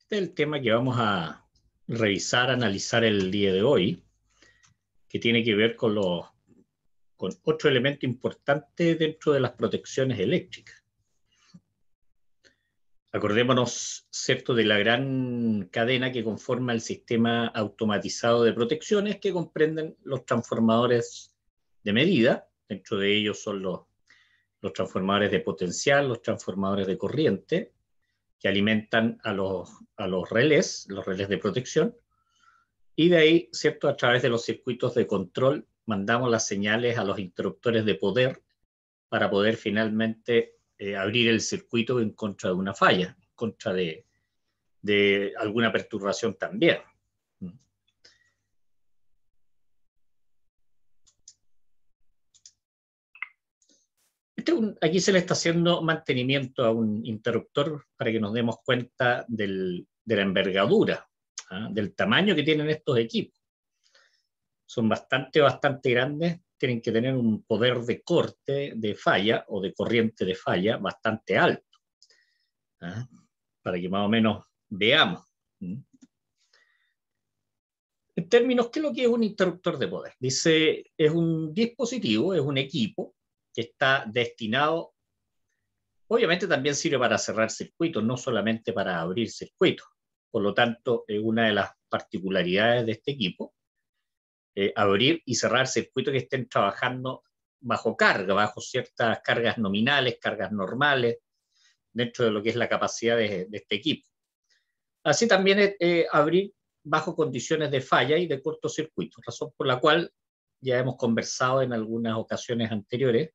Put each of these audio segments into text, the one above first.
Este es el tema que vamos a revisar, analizar el día de hoy, que tiene que ver con otro elemento importante dentro de las protecciones eléctricas. Acordémonos, ¿cierto?, de la gran cadena que conforma el sistema automatizado de protecciones, que comprenden los transformadores de medida. Dentro de ellos son los transformadores de potencial, los transformadores de corriente, que alimentan a los relés de protección. Y de ahí, ¿cierto?, a través de los circuitos de control, mandamos las señales a los interruptores de poder para poder finalmente abrir el circuito en contra de una falla, en contra de alguna perturbación también. Aquí se le está haciendo mantenimiento a un interruptor para que nos demos cuenta de la envergadura, del tamaño que tienen estos equipos. Son bastante grandes, tienen que tener un poder de corte de falla o de corriente de falla bastante alto, para que más o menos veamos. En términos, ¿qué es lo que es un interruptor de poder? Dice, es un dispositivo, es un equipo que está destinado, obviamente también sirve para cerrar circuitos, no solamente para abrir circuitos. Por lo tanto, una de las particularidades de este equipo, abrir y cerrar circuitos que estén trabajando bajo carga, bajo ciertas cargas nominales, cargas normales, dentro de lo que es la capacidad de este equipo. Así también abrir bajo condiciones de falla y de cortocircuito, razón por la cual ya hemos conversado en algunas ocasiones anteriores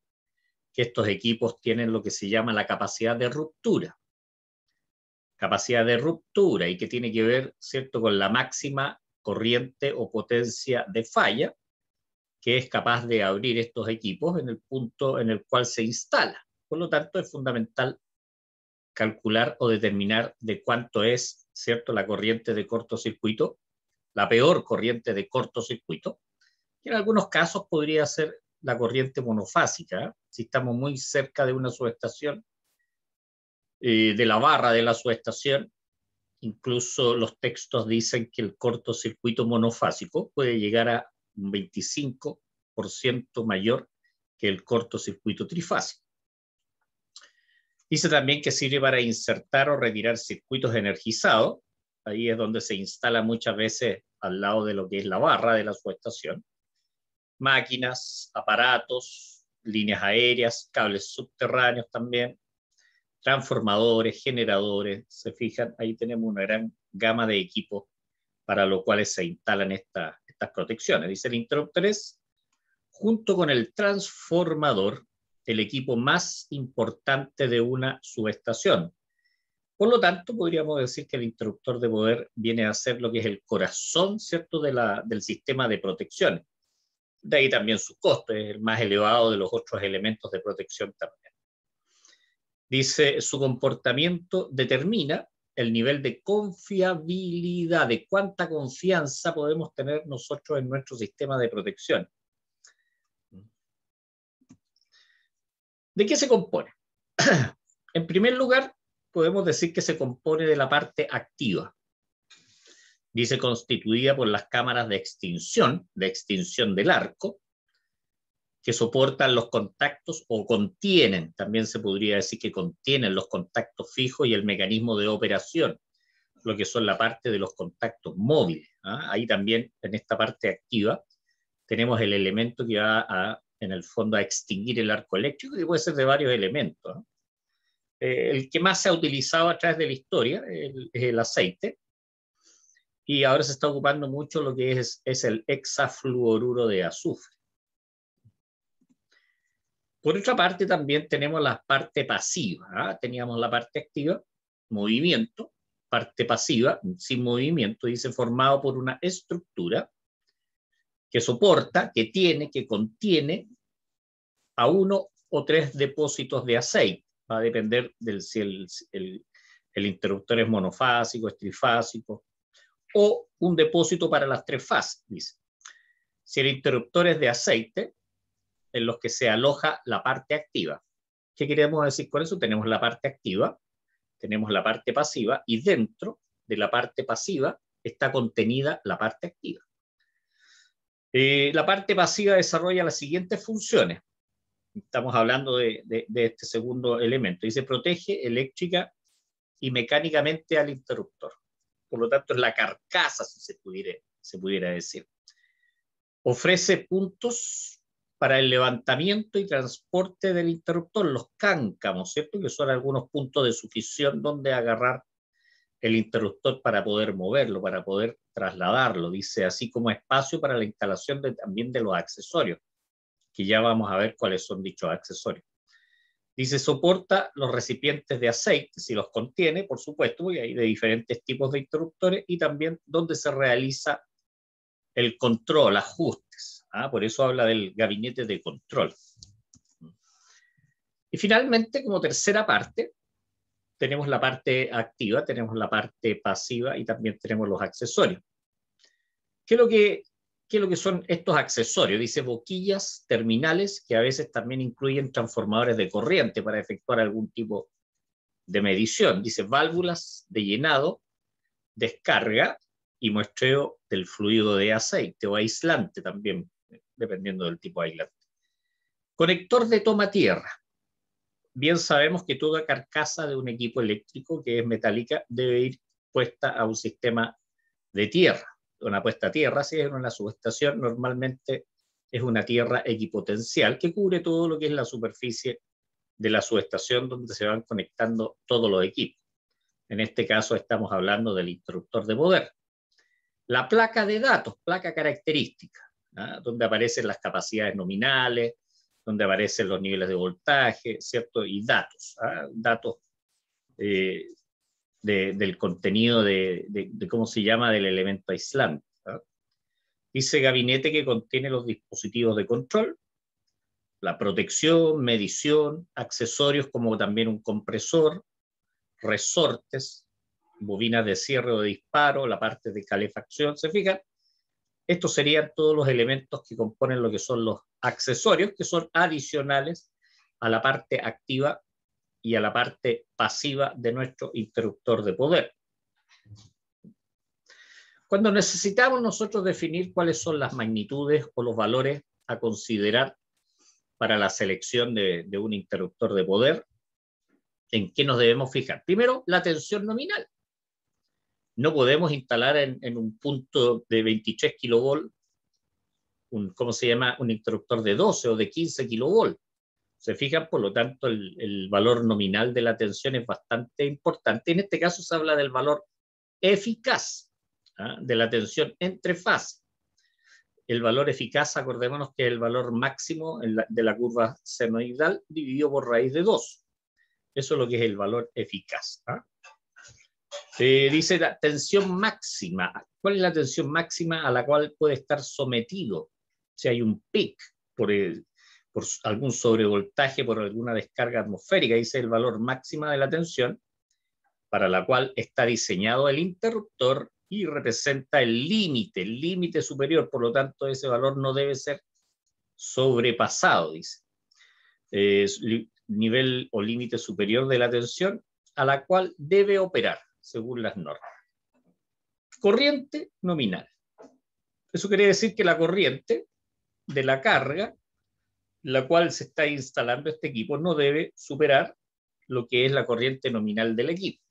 que estos equipos tienen lo que se llama la capacidad de ruptura. Capacidad de ruptura, y que tiene que ver, ¿cierto?, con la máxima corriente o potencia de falla que es capaz de abrir estos equipos en el punto en el cual se instala. Por lo tanto, es fundamental calcular o determinar de cuánto es, ¿cierto?, la corriente de cortocircuito, la peor corriente de cortocircuito, que en algunos casos podría ser la corriente monofásica, si estamos muy cerca de una subestación, de la barra de la subestación. Incluso los textos dicen que el cortocircuito monofásico puede llegar a un 25% mayor que el cortocircuito trifásico. Dice también que sirve para insertar o retirar circuitos energizados. Ahí es donde se instala muchas veces al lado de lo que es la barra de la subestación. Máquinas, aparatos, líneas aéreas, cables subterráneos también, transformadores, generadores. Se fijan, ahí tenemos una gran gama de equipos para los cuales se instalan estas protecciones. Dice, el interruptor es, junto con el transformador, el equipo más importante de una subestación. Por lo tanto, podríamos decir que el interruptor de poder viene a ser lo que es el corazón, ¿cierto?, del sistema de protección. De ahí también su costo, es el más elevado de los otros elementos de protección también. Dice, su comportamiento determina el nivel de confiabilidad, de cuánta confianza podemos tener nosotros en nuestro sistema de protección. ¿De qué se compone? En primer lugar, podemos decir que se compone de la parte activa. Dice, constituida por las cámaras de extinción del arco, que soportan los contactos o contienen, también se podría decir que contienen los contactos fijos y el mecanismo de operación, lo que son la parte de los contactos móviles. Ahí también, en esta parte activa, tenemos el elemento que va en el fondo a extinguir el arco eléctrico, que puede ser de varios elementos. El que más se ha utilizado a través de la historia es el aceite, y ahora se está ocupando mucho lo que es el hexafluoruro de azufre. Por otra parte, también tenemos la parte pasiva. Teníamos la parte activa, movimiento, parte pasiva, sin movimiento, dice, formado por una estructura que soporta, que contiene a 1 o 3 depósitos de aceite. Va a depender de si el interruptor es monofásico, es trifásico, o un depósito para las 3 fases, dice. Si el interruptor es de aceite, en los que se aloja la parte activa. ¿Qué queremos decir con eso? Tenemos la parte activa, tenemos la parte pasiva, y dentro de la parte pasiva está contenida la parte activa. La parte pasiva desarrolla las siguientes funciones. Estamos hablando de este segundo elemento. Dice, protege eléctrica y mecánicamente al interruptor. Por lo tanto, es la carcasa, si se pudiera decir. Ofrece puntos para el levantamiento y transporte del interruptor, los cáncamos, ¿cierto? Que son algunos puntos de sujeción donde agarrar el interruptor para poder moverlo, para poder trasladarlo. Dice, así como espacio para la instalación también de los accesorios, que ya vamos a ver cuáles son dichos accesorios. Dice, soporta los recipientes de aceite, si los contiene, por supuesto, porque hay de diferentes tipos de interruptores, y también donde se realiza el control, ajustes. Por eso habla del gabinete de control. Y finalmente, como tercera parte, tenemos la parte activa, tenemos la parte pasiva y también tenemos los accesorios. ¿Qué es lo que son estos accesorios? Dice boquillas terminales que a veces también incluyen transformadores de corriente para efectuar algún tipo de medición. Dice válvulas de llenado, descarga y muestreo del fluido de aceite o aislante también, dependiendo del tipo de aislante. Conector de toma tierra. Bien sabemos que toda carcasa de un equipo eléctrico que es metálica debe ir puesta a un sistema de tierra. Una puesta a tierra, si es una subestación, normalmente es una tierra equipotencial que cubre todo lo que es la superficie de la subestación donde se van conectando todos los equipos. En este caso estamos hablando del interruptor de poder. La placa de datos, placa característica, donde aparecen las capacidades nominales, donde aparecen los niveles de voltaje, ¿cierto? Y datos, datos del contenido de cómo se llama, del elemento aislante. Dice gabinete que contiene los dispositivos de control, la protección, medición, accesorios como también un compresor, resortes, bobinas de cierre o de disparo, la parte de calefacción. ¿Se fijan? Estos serían todos los elementos que componen lo que son los accesorios, que son adicionales a la parte activa y a la parte pasiva de nuestro interruptor de poder. Cuando necesitamos nosotros definir cuáles son las magnitudes o los valores a considerar para la selección de un interruptor de poder, ¿en qué nos debemos fijar? Primero, la tensión nominal. No podemos instalar en un punto de 23 kilovolt ¿cómo se llama? Un interruptor de 12 o de 15 kilovolt. Se fijan, por lo tanto, el valor nominal de la tensión es bastante importante. En este caso se habla del valor eficaz, de la tensión entre fases. El valor eficaz, acordémonos que es el valor máximo de la curva senoidal dividido por raíz de 2. Eso es lo que es el valor eficaz. Dice la tensión máxima. ¿Cuál es la tensión máxima a la cual puede estar sometido? Si hay un pic por algún sobrevoltaje, por alguna descarga atmosférica, dice el valor máximo de la tensión para la cual está diseñado el interruptor y representa el límite superior, por lo tanto ese valor no debe ser sobrepasado, dice. Nivel o límite superior de la tensión a la cual debe operar, según las normas. Corriente nominal. Eso quiere decir que la corriente de la carga, la cual se está instalando este equipo, no debe superar lo que es la corriente nominal del equipo.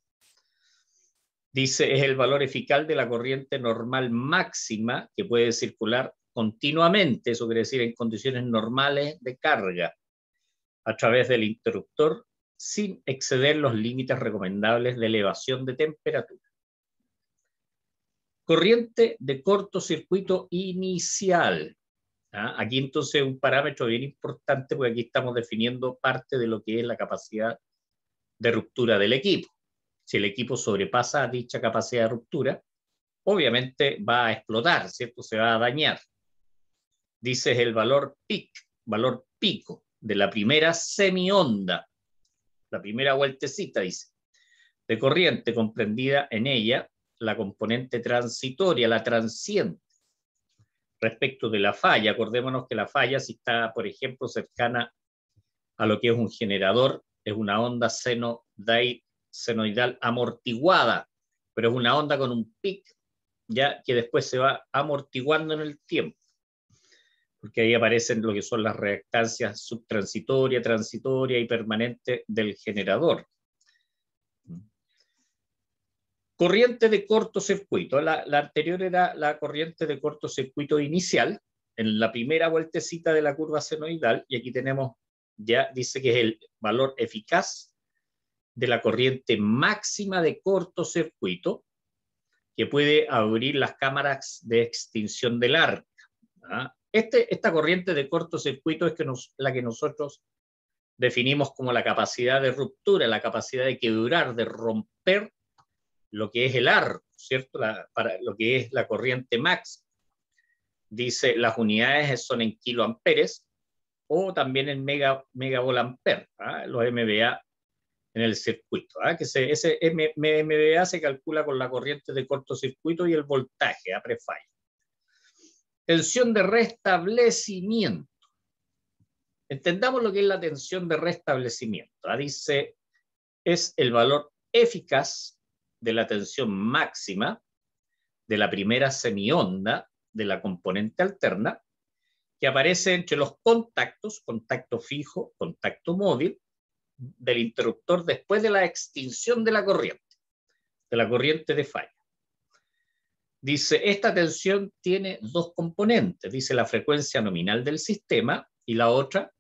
Dice, es el valor eficaz de la corriente normal máxima que puede circular continuamente, eso quiere decir en condiciones normales de carga, a través del interruptor, sin exceder los límites recomendables de elevación de temperatura. Corriente de cortocircuito inicial. Aquí entonces un parámetro bien importante, porque aquí estamos definiendo parte de lo que es la capacidad de ruptura del equipo. Si el equipo sobrepasa dicha capacidad de ruptura, obviamente va a explotar, ¿cierto? Se va a dañar. Dice el valor peak, valor pico, de la primera semionda, la primera vueltecita, dice, de corriente comprendida en ella, la componente transitoria, la transiente. Respecto de la falla, acordémonos que la falla, si está, por ejemplo, cercana a lo que es un generador, es una onda senoidal amortiguada, pero es una onda con un pic, ya que después se va amortiguando en el tiempo, porque ahí aparecen lo que son las reactancias subtransitoria, transitoria y permanente del generador. Corriente de cortocircuito. La anterior era la corriente de cortocircuito inicial, en la primera vueltecita de la curva senoidal, y aquí tenemos, ya dice que es el valor eficaz de la corriente máxima de cortocircuito, que puede abrir las cámaras de extinción del arco. Esta corriente de cortocircuito es la que nosotros definimos como la capacidad de ruptura, la capacidad de quebrar, de romper lo que es el arco, ¿cierto? Para lo que es la corriente máxima. Dice, las unidades son en kiloamperes o también en megavolamper, los MVA en el circuito. Que ese MVA se calcula con la corriente de cortocircuito y el voltaje a prefalla. Tensión de restablecimiento. Entendamos lo que es la tensión de restablecimiento. Dice, es el valor eficaz de la tensión máxima de la primera semionda de la componente alterna, que aparece entre los contactos, contacto fijo, contacto móvil, del interruptor después de la extinción de la corriente de falla. Dice, esta tensión tiene dos componentes, dice la frecuencia nominal del sistema y la otra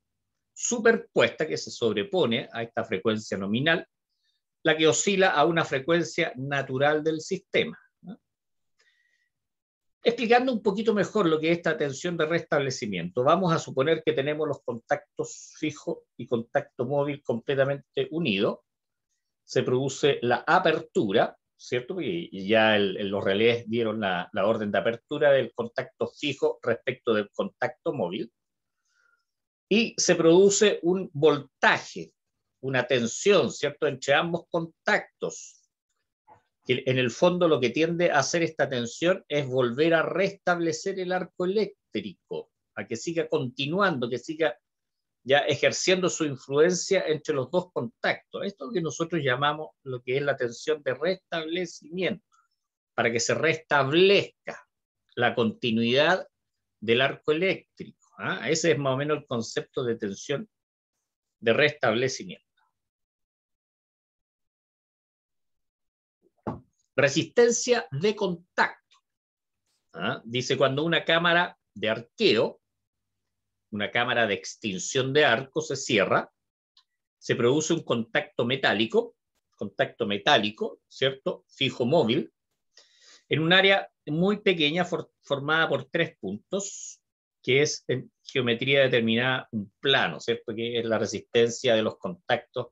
superpuesta que se sobrepone a esta frecuencia nominal, la que oscila a una frecuencia natural del sistema. Explicando un poquito mejor lo que es esta tensión de restablecimiento, vamos a suponer que tenemos los contactos fijo y contacto móvil completamente unidos. Se produce la apertura, ¿cierto? Y ya los relés dieron la orden de apertura del contacto fijo respecto del contacto móvil. Y se produce un voltaje, una tensión, ¿cierto?, entre ambos contactos. Que en el fondo lo que tiende a hacer esta tensión es volver a restablecer el arco eléctrico, a que siga continuando, que siga ya ejerciendo su influencia entre los dos contactos. Esto es lo que nosotros llamamos lo que es la tensión de restablecimiento, para que se restablezca la continuidad del arco eléctrico. Ese es más o menos el concepto de tensión de restablecimiento. Resistencia de contacto. Dice, cuando una cámara de arqueo, una cámara de extinción de arco se cierra, se produce un contacto metálico, ¿cierto? Fijo móvil, en un área muy pequeña formada por 3 puntos, que es en geometría determinada un plano, ¿cierto? Que es la resistencia de los contactos,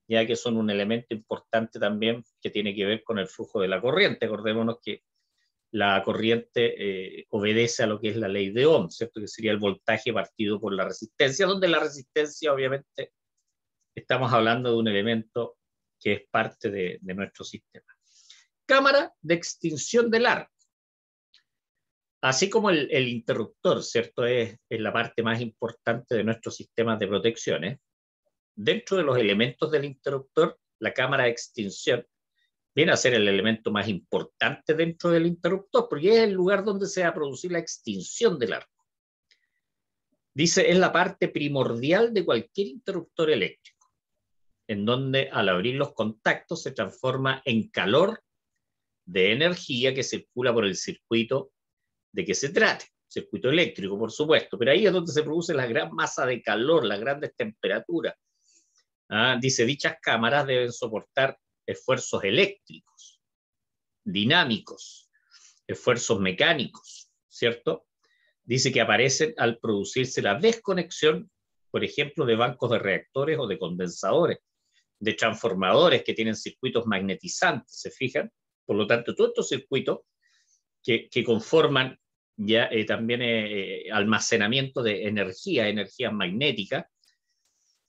ya que son un elemento importante también que tiene que ver con el flujo de la corriente. Acordémonos que la corriente obedece a lo que es la ley de Ohm, ¿cierto? Que sería el voltaje partido por la resistencia, donde la resistencia, obviamente, estamos hablando de un elemento que es parte de nuestro sistema. Cámara de extinción del arco. Así como el interruptor, ¿cierto?, es la parte más importante de nuestros sistemas de protecciones, dentro de los elementos del interruptor, la cámara de extinción viene a ser el elemento más importante dentro del interruptor, porque es el lugar donde se va a producir la extinción del arco. Dice, es la parte primordial de cualquier interruptor eléctrico, en donde al abrir los contactos se transforma en calor de energía que circula por el circuito de que se trate, circuito eléctrico, por supuesto, pero ahí es donde se produce la gran masa de calor, las grandes temperaturas. Dice, dichas cámaras deben soportar esfuerzos eléctricos, dinámicos, esfuerzos mecánicos, ¿cierto? Dice que aparecen al producirse la desconexión, por ejemplo, de bancos de reactores o de condensadores, de transformadores que tienen circuitos magnetizantes, ¿se fijan? Por lo tanto, todos estos circuitos que conforman ya también almacenamiento de energías magnéticas,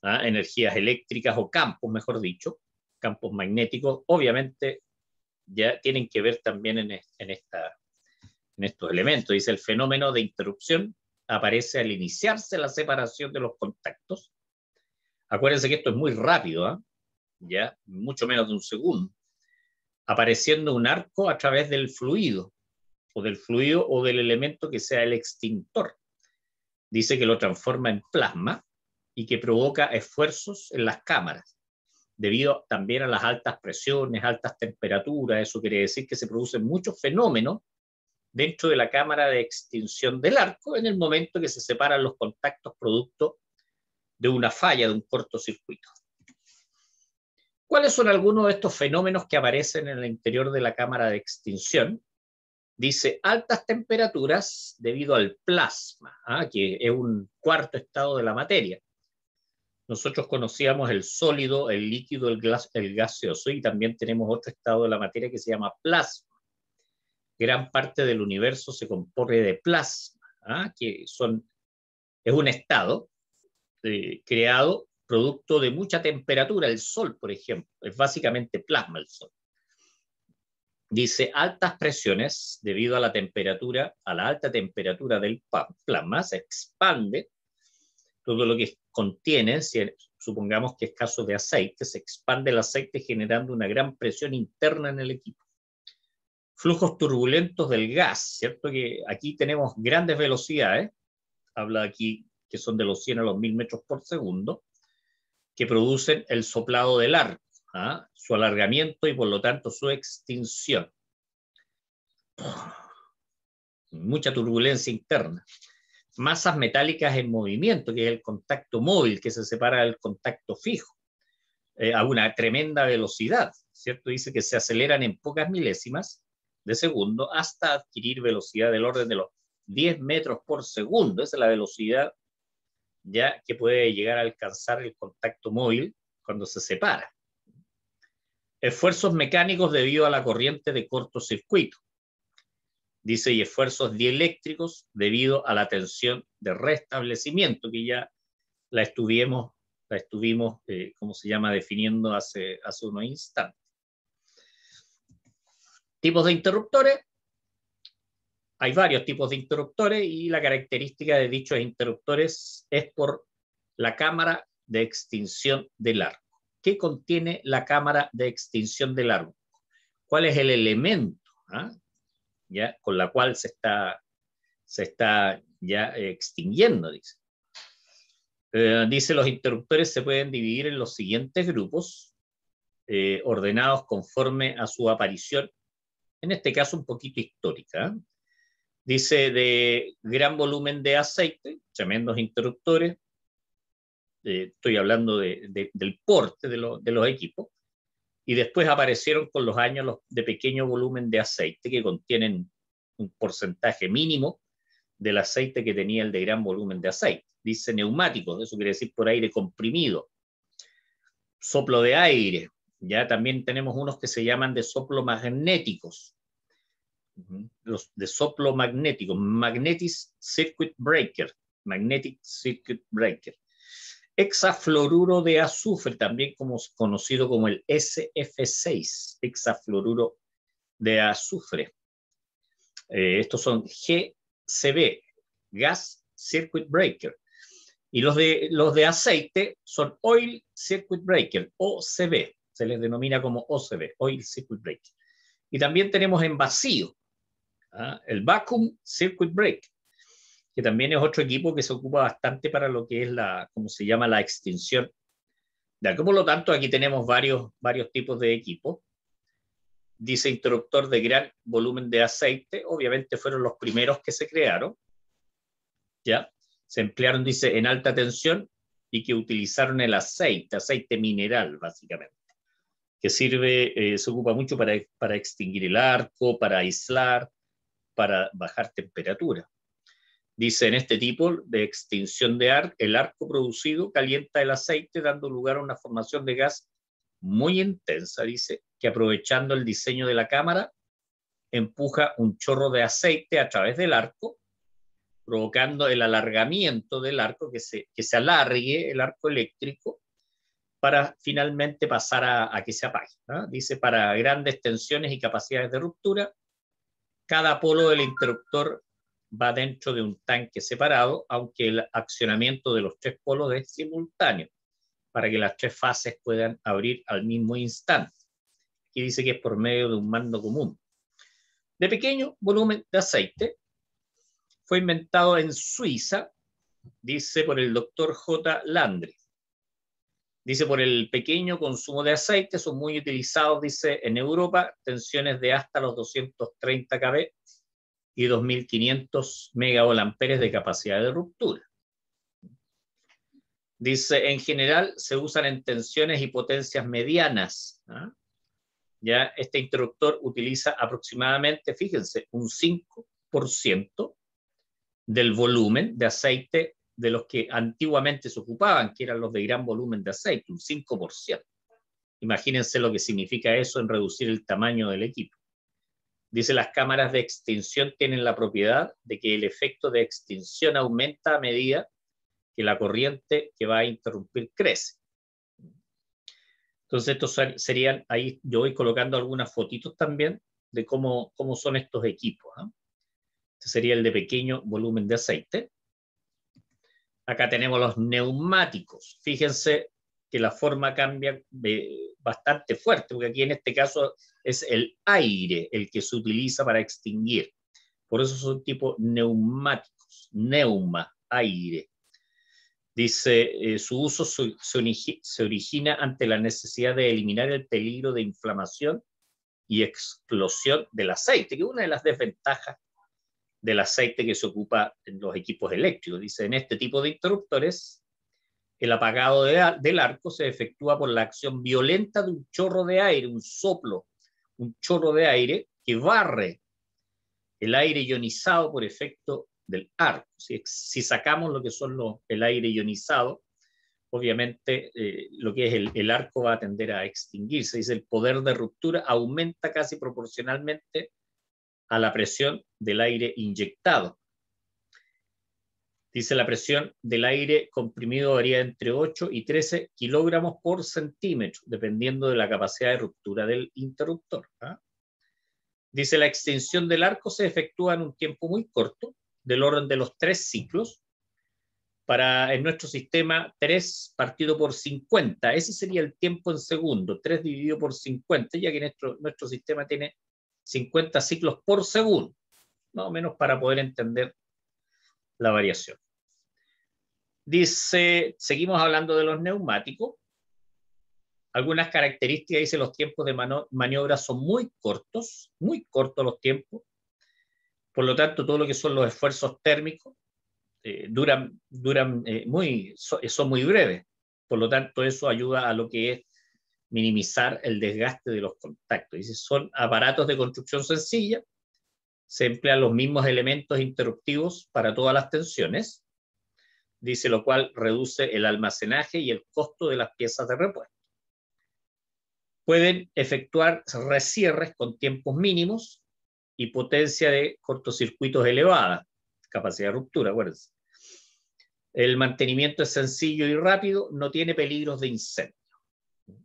energías eléctricas o campos, mejor dicho, campos magnéticos, obviamente ya tienen que ver también en estos elementos. Dice, el fenómeno de interrupción aparece al iniciarse la separación de los contactos. Acuérdense que esto es muy rápido, ya mucho menos de un segundo. apareciendo un arco a través del fluido o del elemento que sea el extintor. Dice que lo transforma en plasma y que provoca esfuerzos en las cámaras, debido también a las altas presiones, altas temperaturas. Eso quiere decir que se producen muchos fenómenos dentro de la cámara de extinción del arco en el momento que se separan los contactos producto de una falla, de un cortocircuito. ¿Cuáles son algunos de estos fenómenos que aparecen en el interior de la cámara de extinción? Dice altas temperaturas debido al plasma, que es un cuarto estado de la materia. Nosotros conocíamos el sólido, el líquido, el gaseoso, y también tenemos otro estado de la materia que se llama plasma. Gran parte del universo se compone de plasma, es un estado creado producto de mucha temperatura. El Sol, por ejemplo, es básicamente plasma el Sol. Dice altas presiones debido a la temperatura, a la alta temperatura del plasma, se expande todo lo que contiene, si supongamos que es caso de aceite, se expande el aceite generando una gran presión interna en el equipo. Flujos turbulentos del gas, ¿cierto? Que aquí tenemos grandes velocidades, habla aquí que son de los 100 a los 1000 metros por segundo, que producen el soplado del arco, su alargamiento y por lo tanto su extinción. Mucha turbulencia interna. Masas metálicas en movimiento, que es el contacto móvil, que se separa del contacto fijo, a una tremenda velocidad, ¿cierto? Dice que se aceleran en pocas milésimas de segundo hasta adquirir velocidad del orden de los 10 metros por segundo. Esa es la velocidad ya que puede llegar a alcanzar el contacto móvil cuando se separa. Esfuerzos mecánicos debido a la corriente de cortocircuito. Dice, y esfuerzos dieléctricos debido a la tensión de restablecimiento, que ya la estuvimos ¿cómo se llama?, definiendo hace unos instantes. Tipos de interruptores. Hay varios tipos de interruptores y la característica de dichos interruptores es por la cámara de extinción del arco. ¿Qué contiene la cámara de extinción del arco? ¿Cuál es el elemento ya con la cual se está ya extinguiendo? Dice, los interruptores se pueden dividir en los siguientes grupos, ordenados conforme a su aparición, en este caso un poquito histórica. Dice, de gran volumen de aceite, tremendos interruptores. Estoy hablando del porte de los equipos. Y después aparecieron con los años los de pequeño volumen de aceite, que contienen un porcentaje mínimo del aceite que tenía el de gran volumen de aceite. Dice neumáticos, eso quiere decir por aire comprimido. Soplo de aire. Ya también tenemos unos que se llaman de soplo magnéticos. Los de soplo magnético, Magnetic Circuit Breaker, hexafluoruro de azufre, también conocido como el SF6, hexafluoruro de azufre. Estos son GCB, Gas Circuit Breaker, y los de aceite son Oil Circuit Breaker, OCB, se les denomina como OCB, Oil Circuit Breaker. Y también tenemos en vacío, el Vacuum Circuit Breaker, que también es otro equipo que se ocupa bastante para lo que es ¿cómo se llama?, la extinción de algo. Por lo tanto, aquí tenemos varios tipos de equipos. Dice interruptor de gran volumen de aceite, obviamente fueron los primeros que se crearon, ¿ya? Se emplearon, dice, en alta tensión y que utilizaron el aceite mineral, básicamente, que se ocupa mucho para extinguir el arco, para aislar, para bajar temperatura. Dice, en este tipo de extinción de arco, el arco producido calienta el aceite, dando lugar a una formación de gas muy intensa, dice, que aprovechando el diseño de la cámara, empuja un chorro de aceite a través del arco, provocando el alargamiento del arco, que se alargue el arco eléctrico, para finalmente pasar a que se apague. Dice, para grandes tensiones y capacidades de ruptura, cada polo del interruptor va dentro de un tanque separado, aunque el accionamiento de los tres polos es simultáneo, para que las tres fases puedan abrir al mismo instante. Aquí dice que es por medio de un mando común. De pequeño volumen de aceite. Fue inventado en Suiza, dice, por el doctor J. Landry. Dice, por el pequeño consumo de aceite son muy utilizados, dice, en Europa, tensiones de hasta los 230 kV y 2500 megavoltamperes de capacidad de ruptura. Dice, en general se usan en tensiones y potencias medianas. ¿Ah? Ya este interruptor utiliza aproximadamente, fíjense, un 5% del volumen de aceite de los que antiguamente se ocupaban, que eran los de gran volumen de aceite, un 5%. Imagínense lo que significa eso en reducir el tamaño del equipo. Dice, las cámaras de extinción tienen la propiedad de que el efecto de extinción aumenta a medida que la corriente que va a interrumpir crece. Entonces, estos serían, ahí yo voy colocando algunas fotitos también de cómo son estos equipos. ¿Eh? Este sería el de pequeño volumen de aceite. Acá tenemos los neumáticos. Fíjense que la forma cambia bastante fuerte, porque aquí en este caso es el aire el que se utiliza para extinguir. Por eso son tipo neumáticos, neuma, aire. Dice, su uso se origina ante la necesidad de eliminar el peligro de inflamación y explosión del aceite, que es una de las desventajas del aceite que se ocupa en los equipos eléctricos. Dice, en este tipo de interruptores, el apagado del arco se efectúa por la acción violenta de un chorro de aire, un soplo, un chorro de aire que barre el aire ionizado por efecto del arco. Si sacamos lo que son el aire ionizado, obviamente lo que es el arco va a tender a extinguirse. Dice, el poder de ruptura aumenta casi proporcionalmente a la presión del aire inyectado. Dice, la presión del aire comprimido varía entre 8 y 13 kilogramos por centímetro, dependiendo de la capacidad de ruptura del interruptor. ¿Ah? Dice, la extinción del arco se efectúa en un tiempo muy corto, del orden de los 3 ciclos, en nuestro sistema 3 partido por 50. Ese sería el tiempo en segundo, 3 dividido por 50, ya que nuestro sistema tiene 50 ciclos por segundo, más o menos para poder entender la variación. Dice, seguimos hablando de los neumáticos. Algunas características, dice, los tiempos de maniobra son muy cortos los tiempos. Por lo tanto, todo lo que son los esfuerzos térmicos son muy breves. Por lo tanto, eso ayuda a lo que es minimizar el desgaste de los contactos. Dice, son aparatos de construcción sencilla, se emplean los mismos elementos interruptivos para todas las tensiones, dice, lo cual reduce el almacenaje y el costo de las piezas de repuesto. Pueden efectuar recierres con tiempos mínimos y potencia de cortocircuitos elevada, capacidad de ruptura, acuérdense. El mantenimiento es sencillo y rápido, no tiene peligros de incendio.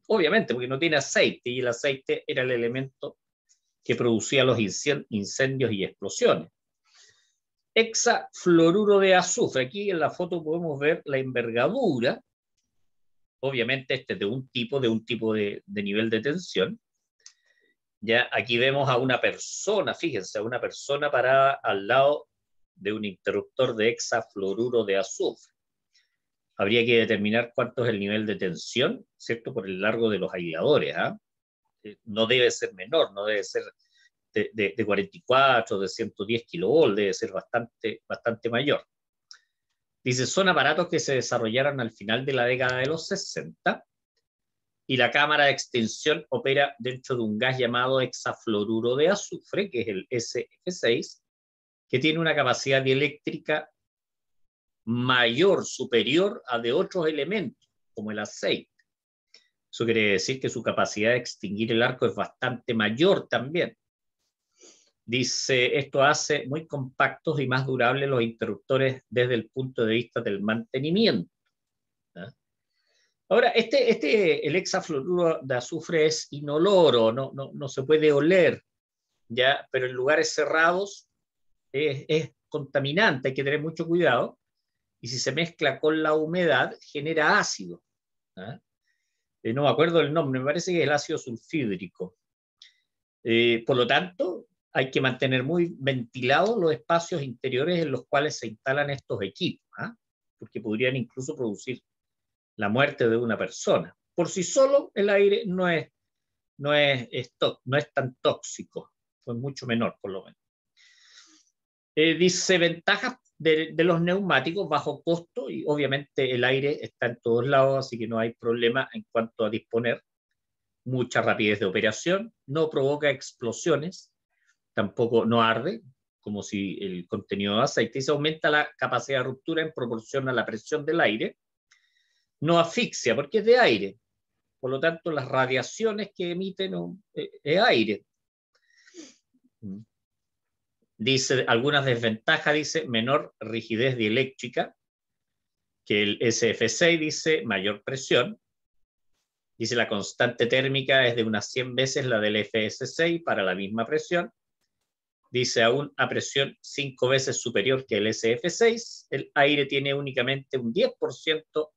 Obviamente, porque no tiene aceite, y el aceite era el elemento que producía los incendios y explosiones. Hexafluoruro de azufre. Aquí en la foto podemos ver la envergadura. Obviamente este es de un tipo de nivel de tensión. Ya aquí vemos a una persona, fíjense, a una persona parada al lado de un interruptor de hexafluoruro de azufre. Habría que determinar cuánto es el nivel de tensión, ¿cierto? Por el largo de los aisladores. ¿Ah? No debe ser menor, no debe ser de 44, de 110 kilovolts, debe ser bastante mayor. Dice, son aparatos que se desarrollaron al final de la década de los 60 y la cámara de extinción opera dentro de un gas llamado hexafluoruro de azufre, que es el SF6, que tiene una capacidad dieléctrica mayor, superior a de otros elementos, como el aceite. Eso quiere decir que su capacidad de extinguir el arco es bastante mayor también. Dice, esto hace muy compactos y más durables los interruptores desde el punto de vista del mantenimiento. ¿Ah? Ahora, el hexafluoruro de azufre es inoloro, no se puede oler, ¿ya? Pero en lugares cerrados es contaminante, hay que tener mucho cuidado, y si se mezcla con la humedad genera ácido. ¿Ah? No me acuerdo el nombre, me parece que es el ácido sulfídrico. Por lo tanto, hay que mantener muy ventilados los espacios interiores en los cuales se instalan estos equipos, ¿ah? Porque podrían incluso producir la muerte de una persona. Por sí solo, el aire no es tan tóxico, es mucho menor, por lo menos. Dice ventajas de los neumáticos, bajo costo, y obviamente el aire está en todos lados, así que no hay problema en cuanto a disponer. Mucha rapidez de operación, no provoca explosiones, tampoco no arde, como si el contenido de aceite, y se aumenta la capacidad de ruptura en proporción a la presión del aire. No asfixia, porque es de aire, por lo tanto las radiaciones que emiten es aire. Dice algunas desventajas, dice menor rigidez dieléctrica que el SF6, dice mayor presión. Dice la constante térmica es de unas 100 veces la del FS6 para la misma presión. Dice aún a presión 5 veces superior que el SF6. El aire tiene únicamente un 10%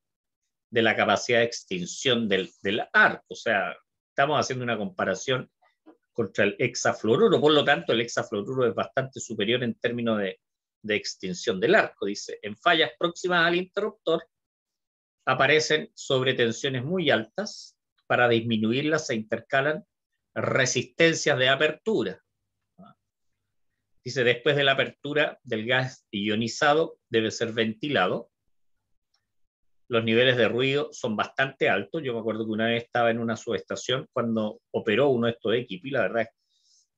de la capacidad de extinción del arco. O sea, estamos haciendo una comparación contra el hexafluoruro. Por lo tanto, el hexafluoruro es bastante superior en términos de extinción del arco. Dice, en fallas próximas al interruptor aparecen sobretensiones muy altas. Para disminuirlas se intercalan resistencias de apertura. Dice, después de la apertura del gas ionizado debe ser ventilado. Los niveles de ruido son bastante altos. Yo me acuerdo que una vez estaba en una subestación cuando operó uno de estos equipos y la verdad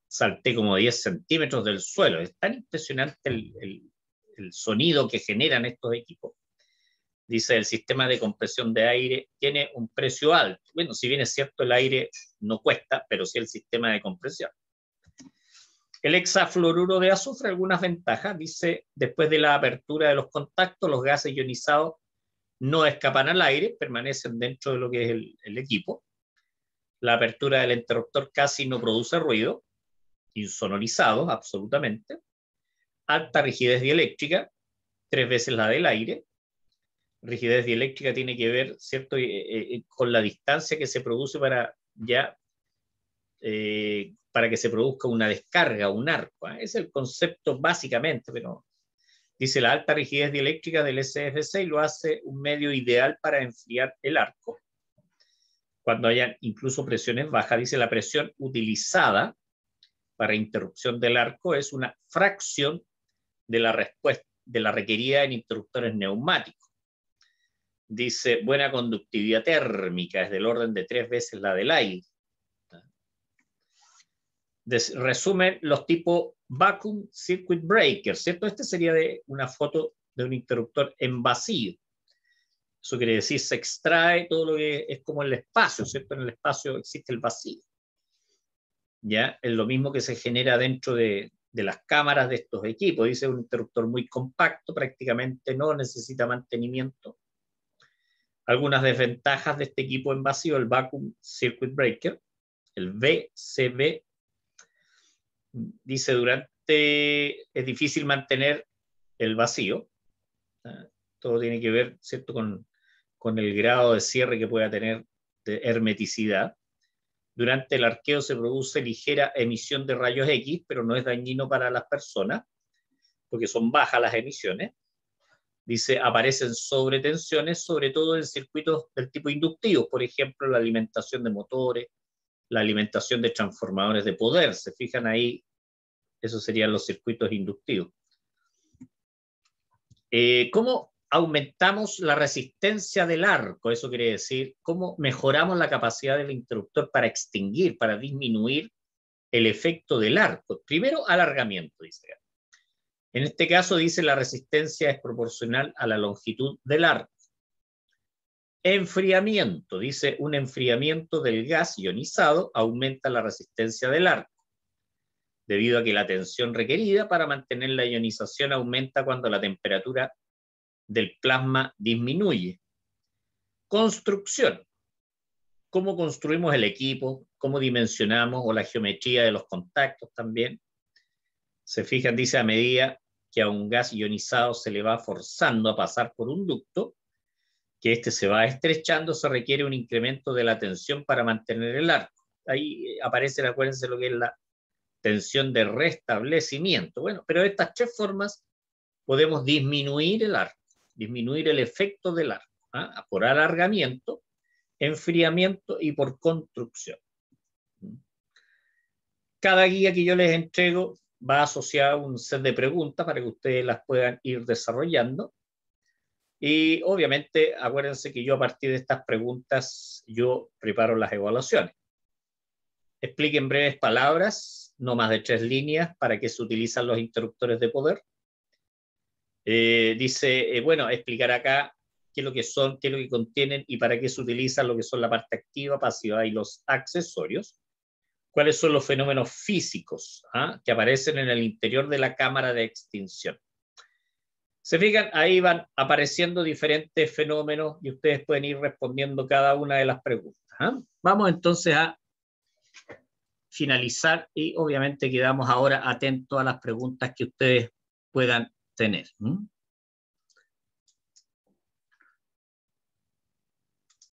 salté como 10 centímetros del suelo. Es tan impresionante el sonido que generan estos equipos. Dice, el sistema de compresión de aire tiene un precio alto. Bueno, si bien es cierto, el aire no cuesta, pero sí el sistema de compresión. El hexafluoruro de azufre, algunas ventajas. Dice, después de la apertura de los contactos, los gases ionizados no escapan al aire, permanecen dentro de lo que es el equipo. La apertura del interruptor casi no produce ruido, insonorizado, absolutamente. Alta rigidez dieléctrica, 3 veces la del aire. Rigidez dieléctrica tiene que ver, ¿cierto?, con la distancia que se produce para que se produzca una descarga, un arco. Es el concepto básicamente, pero dice la alta rigidez dieléctrica del SF6 lo hace un medio ideal para enfriar el arco. Cuando haya incluso presiones bajas, dice la presión utilizada para interrupción del arco es una fracción de la respuesta de la requerida en interruptores neumáticos. Dice buena conductividad térmica, es del orden de 3 veces la del aire. Resumen los tipos vacuum circuit breaker, ¿cierto? Este sería de una foto de un interruptor en vacío. Eso quiere decir, se extrae todo lo que es como el espacio, ¿cierto? En el espacio existe el vacío. ¿Ya? Es lo mismo que se genera dentro de las cámaras de estos equipos. Dice un interruptor muy compacto, prácticamente no necesita mantenimiento. Algunas desventajas de este equipo en vacío, el Vacuum Circuit Breaker, el VCB, dice es difícil mantener el vacío. Todo tiene que ver, ¿cierto?, con el grado de cierre que pueda tener de hermeticidad. Durante el arqueo se produce ligera emisión de rayos X, pero no es dañino para las personas, porque son bajas las emisiones. Dice, aparecen sobretensiones, sobre todo en circuitos del tipo inductivo, por ejemplo, la alimentación de motores, la alimentación de transformadores de poder. Se fijan ahí, esos serían los circuitos inductivos. ¿Cómo aumentamos la resistencia del arco? Eso quiere decir, ¿cómo mejoramos la capacidad del interruptor para extinguir, para disminuir el efecto del arco? Primero, alargamiento, dice. En este caso, dice, la resistencia es proporcional a la longitud del arco. Enfriamiento, dice, un enfriamiento del gas ionizado aumenta la resistencia del arco, debido a que la tensión requerida para mantener la ionización aumenta cuando la temperatura del plasma disminuye. Construcción. ¿Cómo construimos el equipo? ¿Cómo dimensionamos? O la geometría de los contactos también. Se fijan, dice, a medida que a un gas ionizado se le va forzando a pasar por un ducto, que este se va estrechando, se requiere un incremento de la tensión para mantener el arco. ahí aparece, acuérdense lo que es la tensión de restablecimiento. Bueno, pero de estas tres formas podemos disminuir el arco, disminuir el efecto del arco, ¿ah? Por alargamiento, enfriamiento y por construcción. Cada guía que yo les entrego va asociada a un set de preguntas para que ustedes las puedan ir desarrollando. Y obviamente, acuérdense que yo a partir de estas preguntas, yo preparo las evaluaciones. Explique en breves palabras, no más de 3 líneas, para qué se utilizan los interruptores de poder. Dice, bueno, explicar acá qué es lo que son, qué es lo que contienen y para qué se utilizan lo que son la parte activa, pasiva y los accesorios. ¿Cuáles son los fenómenos físicos que aparecen en el interior de la cámara de extinción? Se fijan, ahí van apareciendo diferentes fenómenos y ustedes pueden ir respondiendo cada una de las preguntas. Vamos entonces a finalizar y obviamente quedamos ahora atentos a las preguntas que ustedes puedan tener.